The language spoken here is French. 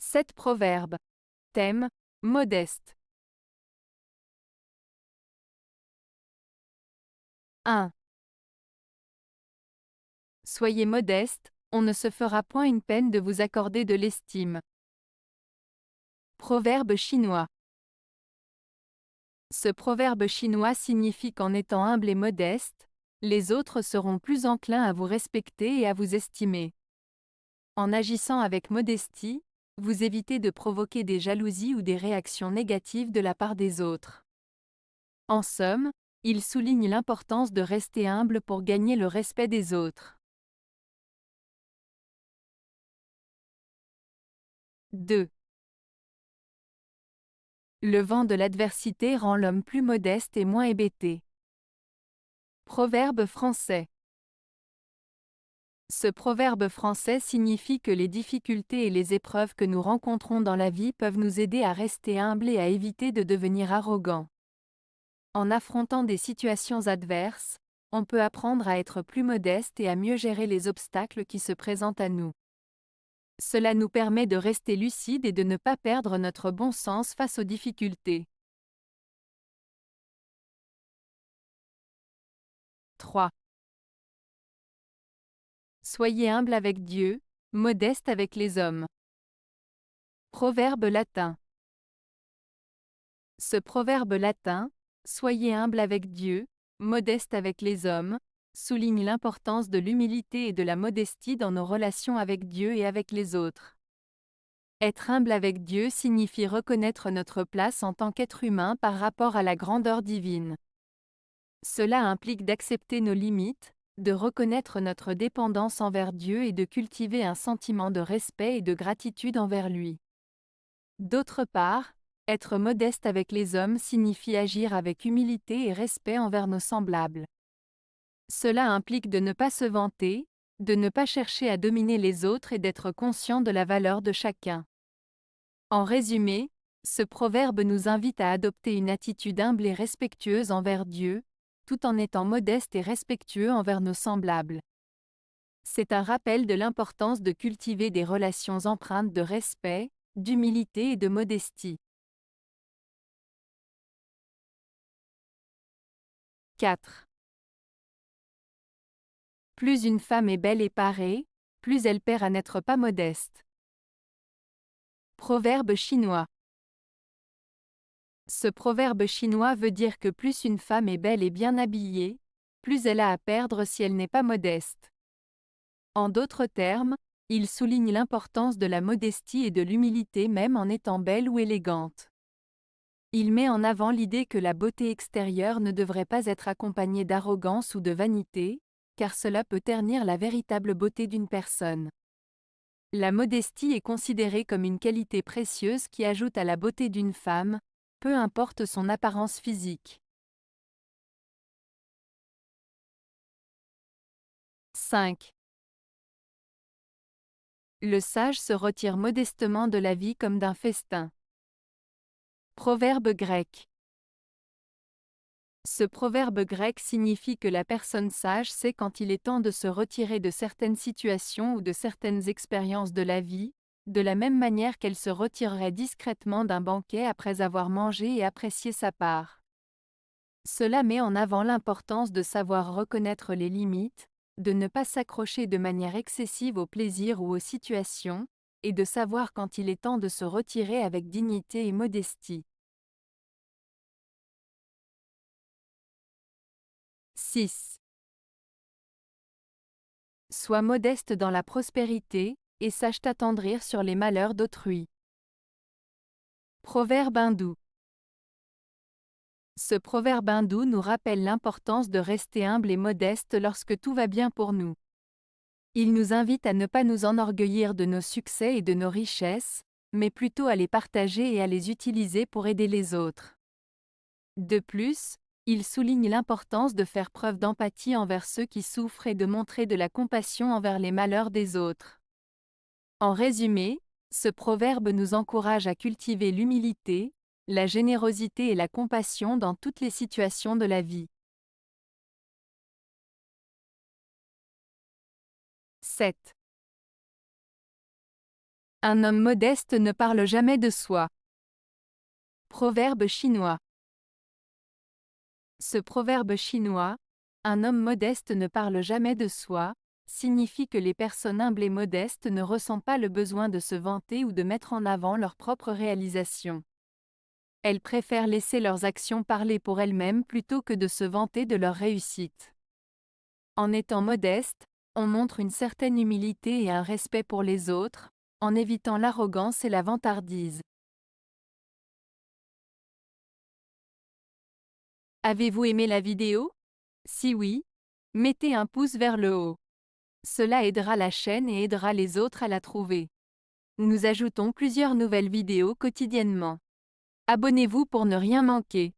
7 proverbes. Thème, modeste. 1. Soyez modeste, on ne se fera point une peine de vous accorder de l'estime. Proverbe chinois. Ce proverbe chinois signifie qu'en étant humble et modeste, les autres seront plus enclins à vous respecter et à vous estimer. En agissant avec modestie, vous évitez de provoquer des jalousies ou des réactions négatives de la part des autres. En somme, il souligne l'importance de rester humble pour gagner le respect des autres. 2. Le vent de l'adversité rend l'homme plus modeste et moins hébété. Proverbe français. Ce proverbe français signifie que les difficultés et les épreuves que nous rencontrons dans la vie peuvent nous aider à rester humbles et à éviter de devenir arrogants. En affrontant des situations adverses, on peut apprendre à être plus modeste et à mieux gérer les obstacles qui se présentent à nous. Cela nous permet de rester lucide et de ne pas perdre notre bon sens face aux difficultés. 3. Soyez humble avec Dieu, modeste avec les hommes. Proverbe latin. Ce proverbe latin, soyez humble avec Dieu, modeste avec les hommes, souligne l'importance de l'humilité et de la modestie dans nos relations avec Dieu et avec les autres. Être humble avec Dieu signifie reconnaître notre place en tant qu'être humain par rapport à la grandeur divine. Cela implique d'accepter nos limites, de reconnaître notre dépendance envers Dieu et de cultiver un sentiment de respect et de gratitude envers lui. D'autre part, être modeste avec les hommes signifie agir avec humilité et respect envers nos semblables. Cela implique de ne pas se vanter, de ne pas chercher à dominer les autres et d'être conscient de la valeur de chacun. En résumé, ce proverbe nous invite à adopter une attitude humble et respectueuse envers Dieu, tout en étant modeste et respectueux envers nos semblables. C'est un rappel de l'importance de cultiver des relations empreintes de respect, d'humilité et de modestie. 4. Plus une femme est belle et parée, plus elle perd à n'être pas modeste. Proverbe chinois. Ce proverbe chinois veut dire que plus une femme est belle et bien habillée, plus elle a à perdre si elle n'est pas modeste. En d'autres termes, il souligne l'importance de la modestie et de l'humilité même en étant belle ou élégante. Il met en avant l'idée que la beauté extérieure ne devrait pas être accompagnée d'arrogance ou de vanité, car cela peut ternir la véritable beauté d'une personne. La modestie est considérée comme une qualité précieuse qui ajoute à la beauté d'une femme, peu importe son apparence physique. 5. Le sage se retire modestement de la vie comme d'un festin. Proverbe grec. Ce proverbe grec signifie que la personne sage sait quand il est temps de se retirer de certaines situations ou de certaines expériences de la vie, de la même manière qu'elle se retirerait discrètement d'un banquet après avoir mangé et apprécié sa part. Cela met en avant l'importance de savoir reconnaître les limites, de ne pas s'accrocher de manière excessive aux plaisirs ou aux situations, et de savoir quand il est temps de se retirer avec dignité et modestie. 6. Sois modeste dans la prospérité, et sache t'attendrir sur les malheurs d'autrui. Proverbe hindou. Ce proverbe hindou nous rappelle l'importance de rester humble et modeste lorsque tout va bien pour nous. Il nous invite à ne pas nous enorgueillir de nos succès et de nos richesses, mais plutôt à les partager et à les utiliser pour aider les autres. De plus, il souligne l'importance de faire preuve d'empathie envers ceux qui souffrent et de montrer de la compassion envers les malheurs des autres. En résumé, ce proverbe nous encourage à cultiver l'humilité, la générosité et la compassion dans toutes les situations de la vie. 7. Un homme modeste ne parle jamais de soi. Proverbe chinois. Ce proverbe chinois, un homme modeste ne parle jamais de soi, signifie que les personnes humbles et modestes ne ressentent pas le besoin de se vanter ou de mettre en avant leurs propres réalisations. Elles préfèrent laisser leurs actions parler pour elles-mêmes plutôt que de se vanter de leur réussite. En étant modeste, on montre une certaine humilité et un respect pour les autres, en évitant l'arrogance et la vantardise. Avez-vous aimé la vidéo? Si oui, mettez un pouce vers le haut. Cela aidera la chaîne et aidera les autres à la trouver. Nous ajoutons plusieurs nouvelles vidéos quotidiennement. Abonnez-vous pour ne rien manquer.